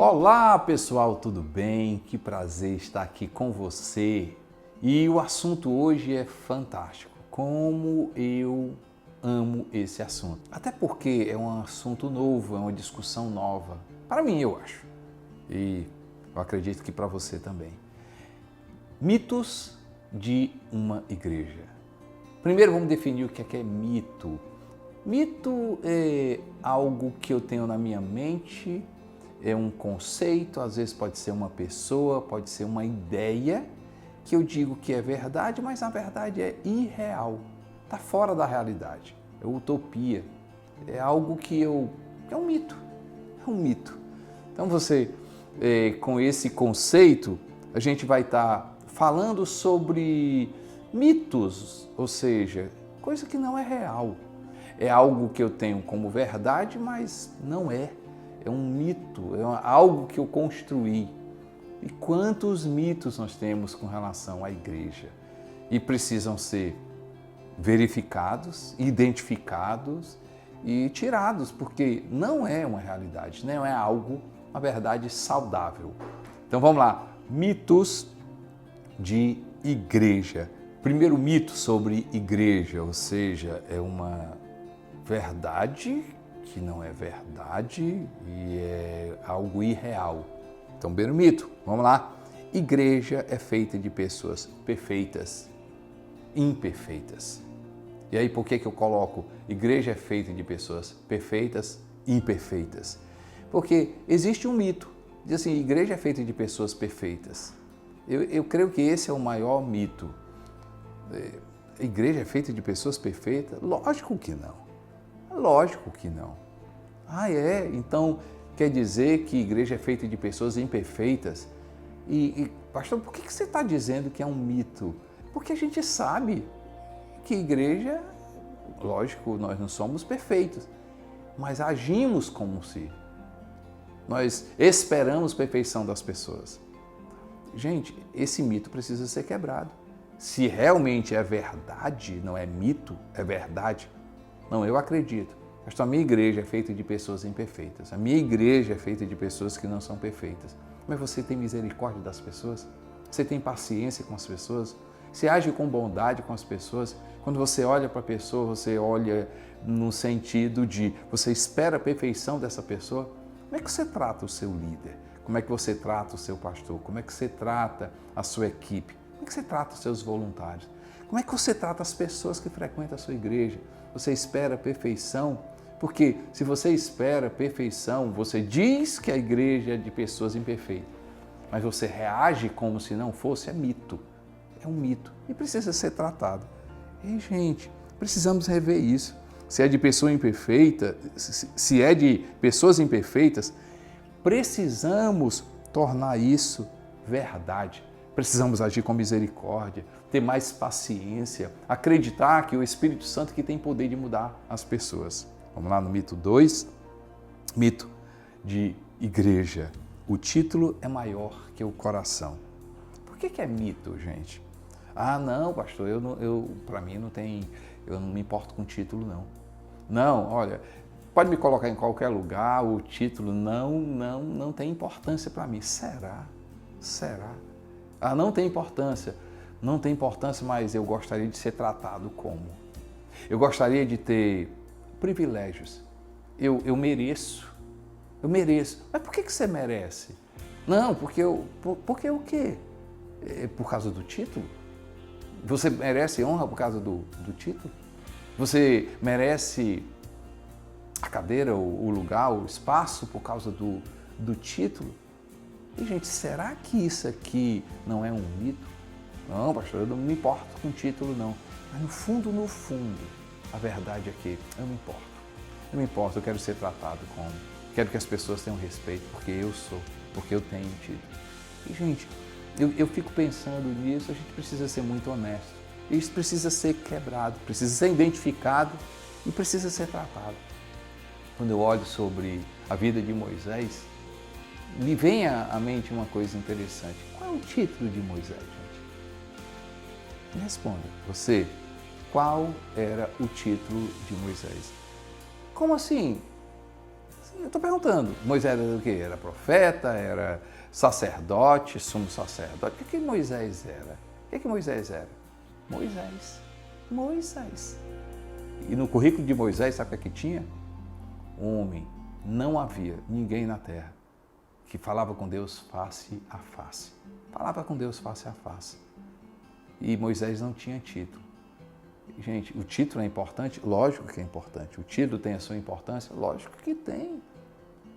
Olá pessoal, tudo bem? Que prazer estar aqui com você. E o assunto hoje é fantástico. Como eu amo esse assunto. Até porque é um assunto novo, é uma discussão nova. Para mim, eu acho. E eu acredito que para você também. Mitos de uma igreja. Primeiro vamos definir o que é mito. Mito é algo que eu tenho na minha mente, é um conceito, às vezes pode ser uma pessoa, pode ser uma ideia, que eu digo que é verdade, mas na verdade é irreal, está fora da realidade, é utopia, é algo que é um mito, é um mito. Então você, com esse conceito, a gente vai estar falando sobre mitos, ou seja, coisa que não é real. É algo que eu tenho como verdade, mas não é. É um mito, é algo que eu construí. E quantos mitos nós temos com relação à igreja? E precisam ser verificados, identificados e tirados, porque não é uma realidade, não é algo, uma verdade saudável. Então vamos lá, mitos de igreja. Primeiro mito sobre igreja, ou seja, é uma verdade que não é verdade e é algo irreal. Então, primeiro mito, vamos lá. Igreja é feita de pessoas perfeitas, imperfeitas. E aí, por que eu coloco igreja é feita de pessoas perfeitas, imperfeitas? Porque existe um mito, diz assim, igreja é feita de pessoas perfeitas. Eu creio que esse é o maior mito. A igreja é feita de pessoas perfeitas? Lógico que não. Lógico que não. Ah, é? Então quer dizer que a igreja é feita de pessoas imperfeitas? Pastor, por que você está dizendo que é um mito? Porque a gente sabe que a igreja, lógico, nós não somos perfeitos, mas agimos como se. Nós esperamos a perfeição das pessoas. Gente, esse mito precisa ser quebrado. Se realmente é verdade, não é mito, é verdade. Não, eu acredito. Pastor, a minha igreja é feita de pessoas imperfeitas. A minha igreja é feita de pessoas que não são perfeitas. Mas você tem misericórdia das pessoas? Você tem paciência com as pessoas? Você age com bondade com as pessoas? Quando você olha para a pessoa, você olha no sentido de você espera a perfeição dessa pessoa? Como é que você trata o seu líder? Como é que você trata o seu pastor? Como é que você trata a sua equipe? Como é que você trata os seus voluntários? Como é que você trata as pessoas que frequentam a sua igreja? Você espera a perfeição? Porque se você espera a perfeição, você diz que a igreja é de pessoas imperfeitas, mas você reage como se não fosse, é mito. É um mito e precisa ser tratado. E, gente, precisamos rever isso. Se é de pessoa imperfeita, se é de pessoas imperfeitas, precisamos tornar isso verdade. Precisamos agir com misericórdia, ter mais paciência, acreditar que o Espírito Santo que tem poder de mudar as pessoas. Vamos lá no mito 2, mito de igreja. O título é maior que o coração. Por que é mito, gente? Ah, não, pastor, para mim não tem, eu não me importo com o título, não. Não, olha, pode me colocar em qualquer lugar, o título não tem importância para mim. Será? Ah, não tem importância. Não tem importância, mas eu gostaria de ser tratado como? Eu gostaria de ter privilégios. Eu mereço. Mas por que você merece? Não, porque o quê? É por causa do título? Você merece honra por causa do título? Você merece a cadeira, o lugar, o espaço por causa do título? E, gente, será que isso aqui não é um mito? Não, pastor, eu não me importo com o título, não. Mas no fundo, a verdade é que eu me importo. Eu me importo, eu quero ser tratado como. Quero que as pessoas tenham respeito, porque eu sou, porque eu tenho um título. E, gente, eu fico pensando nisso, a gente precisa ser muito honesto. Isso precisa ser quebrado, precisa ser identificado e precisa ser tratado. Quando eu olho sobre a vida de Moisés, me vem à mente uma coisa interessante. Qual é o título de Moisés, gente? Me responda. Você, qual era o título de Moisés? Como assim? Eu estou perguntando, Moisés era o quê? Era profeta, era sacerdote, sumo sacerdote? O que Moisés era? O que Moisés era? Moisés. E no currículo de Moisés, sabe o que tinha? Homem, não havia ninguém na terra que falava com Deus face a face. Falava com Deus face a face. E Moisés não tinha título. Gente, o título é importante? Lógico que é importante. O título tem a sua importância? Lógico que tem.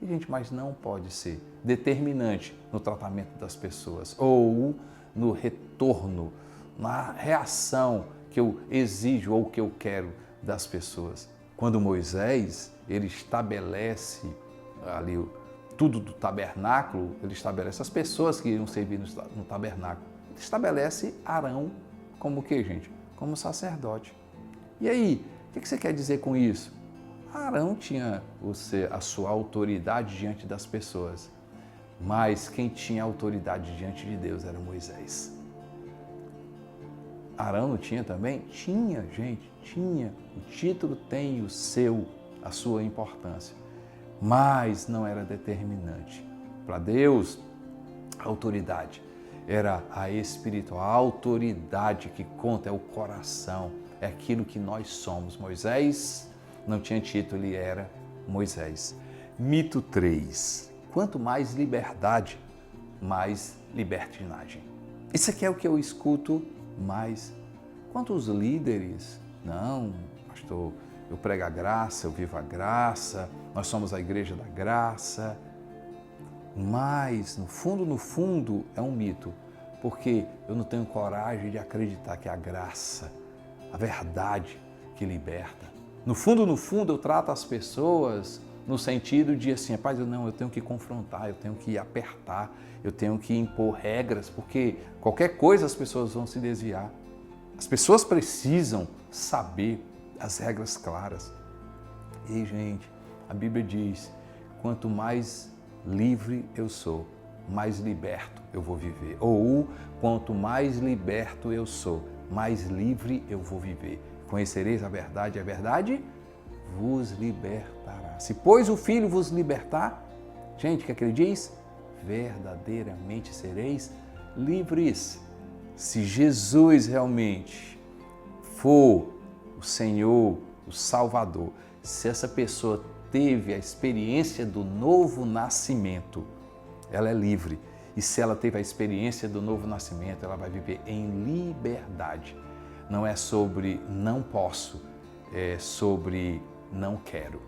E, gente, mas não pode ser determinante no tratamento das pessoas ou no retorno, na reação que eu exijo ou que eu quero das pessoas. Quando Moisés, ele estabelece ali tudo do tabernáculo, ele estabelece as pessoas que iriam servir no tabernáculo. Ele estabelece Arão como o quê, gente? Como sacerdote. E aí, o que você quer dizer com isso? Arão tinha a sua autoridade diante das pessoas, mas quem tinha autoridade diante de Deus era Moisés. Arão não tinha também? Tinha, gente, tinha. O título tem a sua importância, mas não era determinante. Para Deus, a autoridade era a espiritual, a autoridade que conta é o coração, é aquilo que nós somos. Moisés não tinha título, ele era Moisés. Mito 3. Quanto mais liberdade, mais libertinagem. Isso aqui é o que eu escuto mais. Quantos líderes? Não, pastor, eu prego a graça, eu vivo a graça, nós somos a igreja da graça. Mas, no fundo, é um mito, porque eu não tenho coragem de acreditar que é a graça, a verdade que liberta. No fundo, eu trato as pessoas no sentido de assim, rapaz, eu tenho que confrontar, eu tenho que apertar, eu tenho que impor regras, porque qualquer coisa as pessoas vão se desviar. As pessoas precisam saber as regras claras. E, gente, a Bíblia diz, quanto mais livre eu sou, mais liberto eu vou viver. Ou, quanto mais liberto eu sou, mais livre eu vou viver. Conhecereis a verdade vos libertará. Se, pois, o Filho vos libertar, gente, o que ele diz? Verdadeiramente sereis livres. Se Jesus realmente for o Senhor, o Salvador, se essa pessoa teve a experiência do novo nascimento, ela é livre. E se ela teve a experiência do novo nascimento, ela vai viver em liberdade. Não é sobre não posso, é sobre não quero.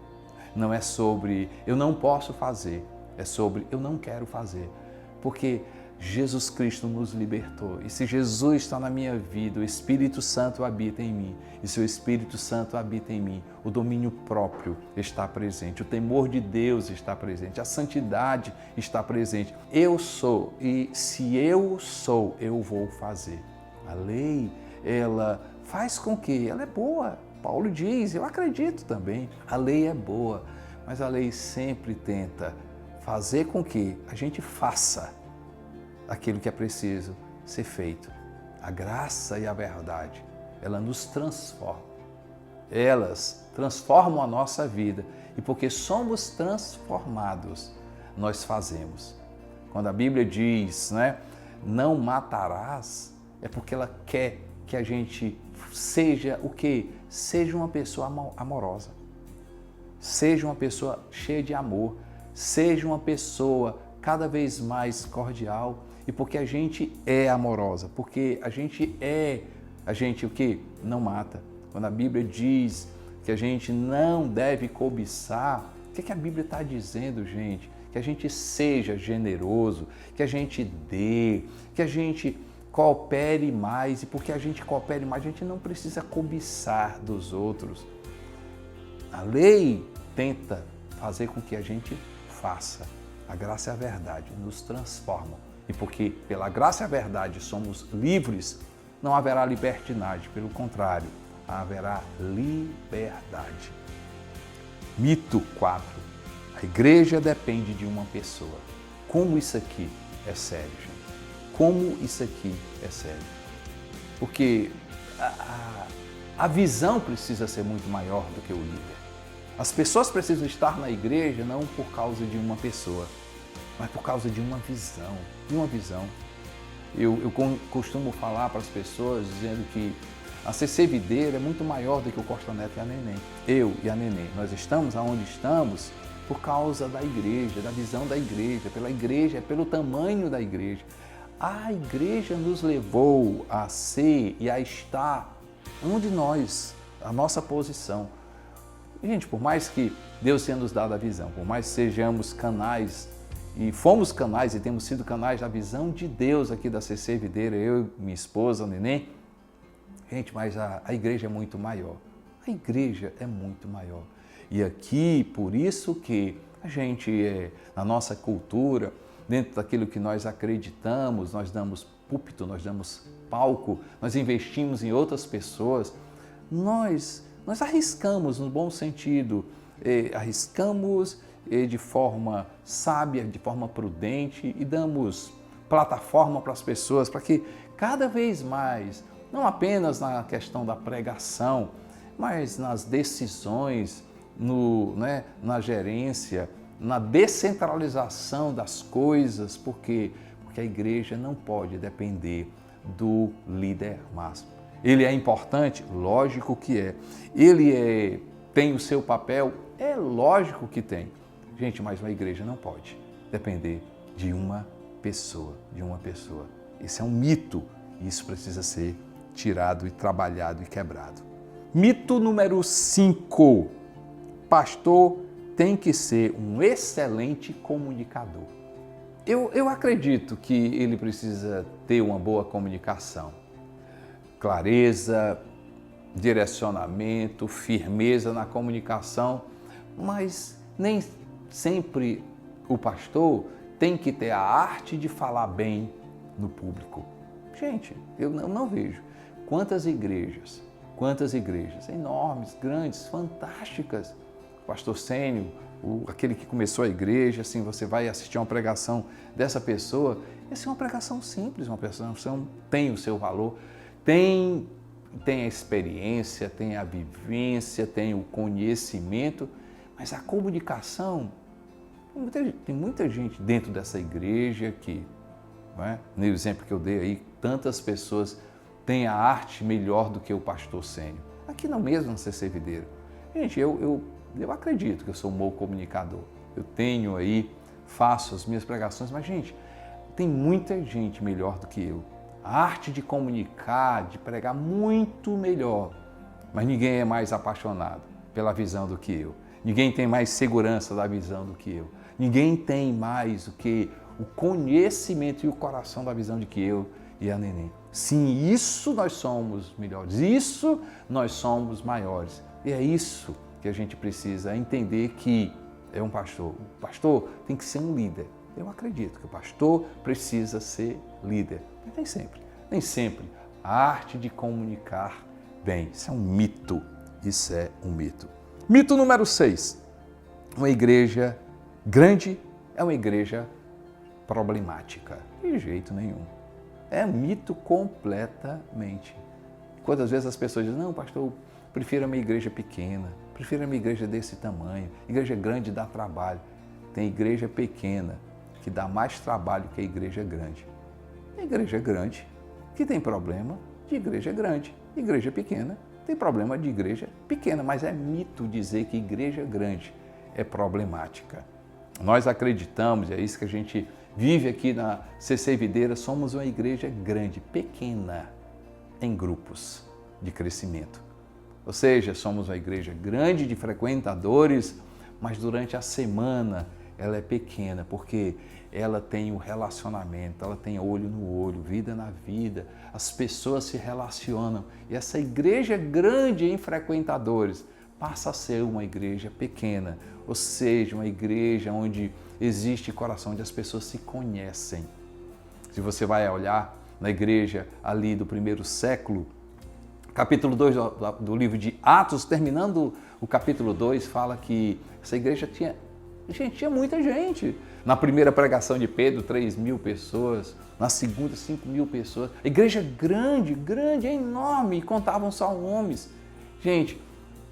Não é sobre eu não posso fazer, é sobre eu não quero fazer. Porque Jesus Cristo nos libertou. E se Jesus está na minha vida, o Espírito Santo habita em mim. E se o Espírito Santo habita em mim, o domínio próprio está presente, o temor de Deus está presente, a santidade está presente. Eu sou, e se eu sou, eu vou fazer. A lei, ela faz com que ela é boa. Paulo diz, eu acredito também, a lei é boa, mas a lei sempre tenta fazer com que a gente faça aquilo que é preciso ser feito. A graça e a verdade, ela nos transforma. Elas transformam a nossa vida e porque somos transformados, nós fazemos. Quando a Bíblia diz, não matarás, é porque ela quer que a gente seja o quê? Seja uma pessoa amorosa. Seja uma pessoa cheia de amor. Seja uma pessoa cada vez mais cordial. E porque a gente é amorosa, porque a gente o quê? Não mata. Quando a Bíblia diz que a gente não deve cobiçar, o que a Bíblia está dizendo, gente? Que a gente seja generoso, que a gente dê, que a gente coopere mais. E porque a gente coopere mais, a gente não precisa cobiçar dos outros. A lei tenta fazer com que a gente faça. A graça e a verdade nos transformam. E porque pela graça e a verdade somos livres, não haverá libertinagem, pelo contrário, haverá liberdade. Mito 4. A igreja depende de uma pessoa. Como isso aqui é sério, gente? Como isso aqui é sério? Porque a visão precisa ser muito maior do que o líder. As pessoas precisam estar na igreja não por causa de uma pessoa, mas por causa de uma visão, Eu costumo falar para as pessoas dizendo que a CC Videira é muito maior do que o Costa Neto e a Neném. Eu e a Neném, nós estamos aonde estamos por causa da igreja, da visão da igreja, pela igreja, pelo tamanho da igreja. A igreja nos levou a ser e a estar onde nós, a nossa posição. Gente, por mais que Deus tenha nos dado a visão, por mais que sejamos canais, e fomos canais e temos sido canais da visão de Deus aqui da CC Videira, eu e minha esposa, a Neném, gente, mas a igreja é muito maior. A igreja é muito maior. E aqui, por isso que a gente, na nossa cultura, dentro daquilo que nós acreditamos, nós damos púlpito, nós damos palco, nós investimos em outras pessoas, nós arriscamos no bom sentido, arriscamos de forma sábia, de forma prudente e damos plataforma para as pessoas para que cada vez mais, não apenas na questão da pregação, mas nas decisões, na gerência, na descentralização das coisas, porque a igreja não pode depender do líder máximo. Ele é importante? Lógico que é. Ele tem o seu papel? É lógico que tem. Gente, mas uma igreja não pode depender de uma pessoa, Isso é um mito e isso precisa ser tirado e trabalhado e quebrado. Mito número 5. Pastor tem que ser um excelente comunicador. Eu acredito que ele precisa ter uma boa comunicação. Clareza, direcionamento, firmeza na comunicação, mas nem sempre o pastor tem que ter a arte de falar bem no público. Gente, eu não vejo quantas igrejas enormes, grandes, fantásticas. O pastor Sênio, aquele que começou a igreja, assim, você vai assistir uma pregação dessa pessoa, essa é uma pregação simples, uma pregação tem o seu valor, tem a experiência, tem a vivência, tem o conhecimento, mas a comunicação, tem muita gente dentro dessa igreja que, no exemplo que eu dei aí, tantas pessoas têm a arte melhor do que o pastor Sênio. Aqui não mesmo na CC Videira. Gente, eu acredito que eu sou um bom comunicador. Eu tenho aí, faço as minhas pregações, mas, gente, tem muita gente melhor do que eu. A arte de comunicar, de pregar, muito melhor. Mas ninguém é mais apaixonado pela visão do que eu. Ninguém tem mais segurança da visão do que eu. Ninguém tem mais o conhecimento e o coração da visão de que eu e a Neném. Sim, isso nós somos melhores, isso nós somos maiores. E é isso que a gente precisa entender que é um pastor. O pastor tem que ser um líder. Eu acredito que o pastor precisa ser líder. Mas nem sempre. A arte de comunicar bem. Isso é um mito. Mito número 6. Uma igreja grande é uma igreja problemática. De jeito nenhum. É mito completamente. Quantas vezes as pessoas dizem, não, pastor, eu prefiro a minha igreja pequena, prefiro a minha igreja desse tamanho, igreja grande dá trabalho. Tem igreja pequena que dá mais trabalho que a igreja grande. A igreja grande que tem problema de igreja grande, igreja pequena tem problema de igreja pequena, mas é mito dizer que igreja grande é problemática. Nós acreditamos, é isso que a gente vive aqui na CC Videira, somos uma igreja grande, pequena, em grupos de crescimento. Ou seja, somos uma igreja grande de frequentadores, mas durante a semana ela é pequena, porque ela tem o relacionamento, ela tem olho no olho, vida na vida, as pessoas se relacionam. E essa igreja grande em frequentadores passa a ser uma igreja pequena, ou seja, uma igreja onde existe coração, onde as pessoas se conhecem. Se você vai olhar na igreja ali do primeiro século, capítulo 2 do livro de Atos, terminando o capítulo 2, fala que essa igreja tinha muita gente. Na primeira pregação de Pedro, 3.000 pessoas. Na segunda, 5.000 pessoas. Igreja grande, enorme, e contavam só homens. Gente,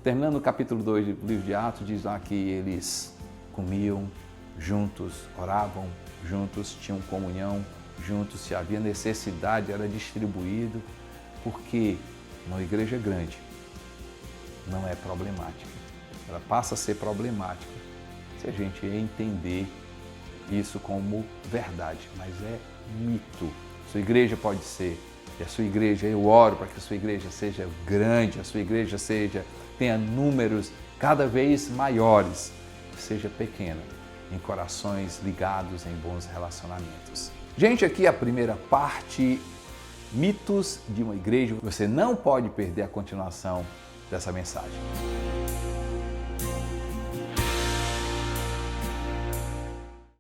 Terminando o capítulo 2 do livro de Atos, diz lá que eles comiam juntos, oravam juntos, tinham comunhão juntos, se havia necessidade, era distribuído, porque uma igreja grande não é problemática. Ela passa a ser problemática se a gente entender isso como verdade, mas é mito. Sua igreja pode ser, e a sua igreja, eu oro para que a sua igreja seja grande, a sua igreja tenha números cada vez maiores, seja pequena, em corações ligados em bons relacionamentos. Gente, aqui a primeira parte, mitos de uma igreja. Você não pode perder a continuação dessa mensagem.